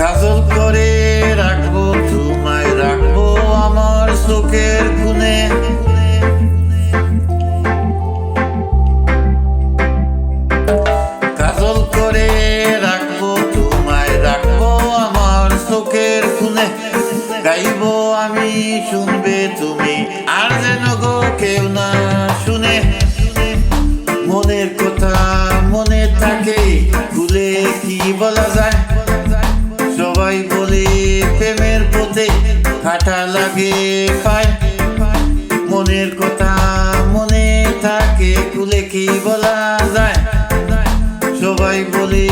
কাজল করে রাখবো তোমায়, রাখবো আমার চোখের কোণে। কাজল করে রাখবো তোমায়, রাখবো আমার চোখের কোণে। গাইবো আমি, শুনবে তুমি, আর যেন গো কেউ না শুনে। মনের কথা মনে থাকে, খুলে কি বলা যায়? সবাই বলে প্রেমের পথে কাটা লাগে পায়। মনের কথা মনে থাকে, খুলে কি বলা যায়? সবাই বলে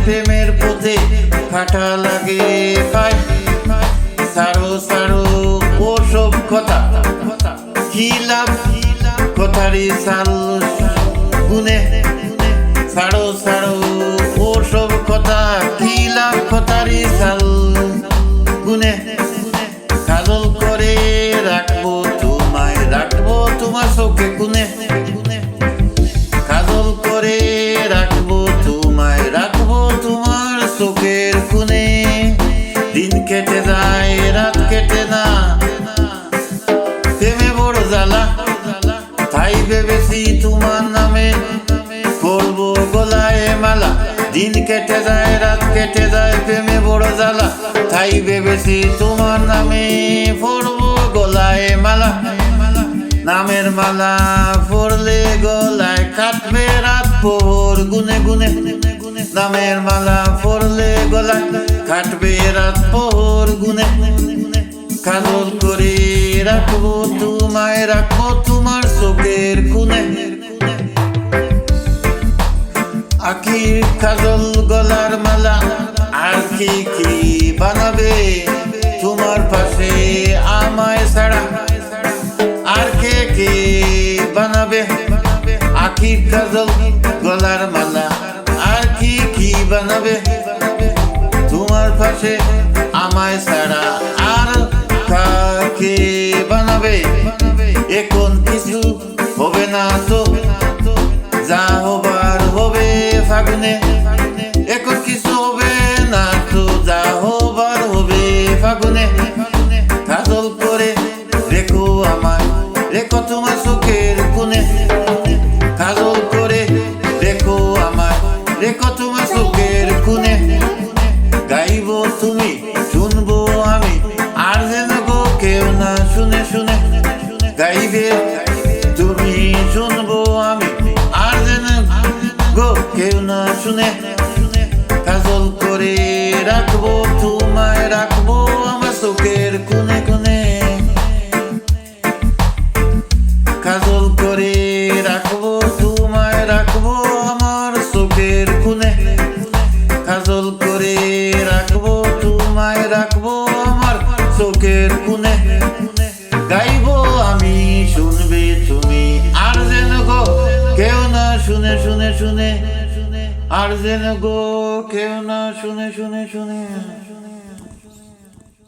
প্রেমের পথে কাটা লাগে পায়। সারো সারো ওসব কথা, কি লাভ কথারই সাল গুনে। সারো সারো ওসব কথা, কি লাভ কথারই সাল গুনে। কাজল করে রাখবো তোমায়, রাখবো তোমার চোখে কোণে। কাজল করে রাখবো তোমায়, রাখবো তোমার চোখের কোণে। দিন কেটে যায়, রাত কেটে না, প্রেমে বড় জ্বালা। তাই ভেবেছি তোমার নামে করবো গলায় মালা। দিন কেটে যায়, রাত কেটে যায়, প্রেমে বড় জ্বালা। তাই ভেবেছি তোমার নামে পরবো গলায় মালা। নামের মালা পরলে গলায় কাটবে রাত প্রহর গুনে গুনে। নামের মালা পরলে গলায় কাটবে রাত প্রহর গুনে। কাজল করে রাখবো তোমায়, রাখবো তোমার চোখের কোণে। আখির কাজল গলার মালা, আর কি কি বানাবে তোমার পাশে আমায় ছাড়া? আর কে কে বানাবে আখির কাজল গলার মালা? আর কি কি বানাবে তোমার পাশে আমায় ছাড়া? আর কাকে বানাবে? এখন কিছু হবে না তো, যা হবার হবে ফাগুনে। এখন কিছু হবে না তো, যা হবার হবে ফাগুনে। কাজল করে রেখো আমায়, রেখো তোমার চোখের কোণে। কাজল করে রেখো আমায়, রেখো তোমার চোখের কোণে। গাইবো তুমি, শুনবো আমি, আর যেন গো কেউ না শুনে শুনে। গাইবে তুমি, শুনবো আমি, আর যেন গো কেউ না শুনে। কাজল করে রাখবো তোমায়, রাখবো আমার চোখের কোণে কোণে। কাজল করে রাখবো তোমায়, রাখবো আমার চোখের কোণে। কাজল করে রাখবো তোমায়, রাখবো আমার চোখের কোণে। গাইবো আমি, শুনবে তুমি, আর যেন গো কেউ না শুনে শুনে শুনে। আর যেন গো কেউ না শুনে শুনে শুনে।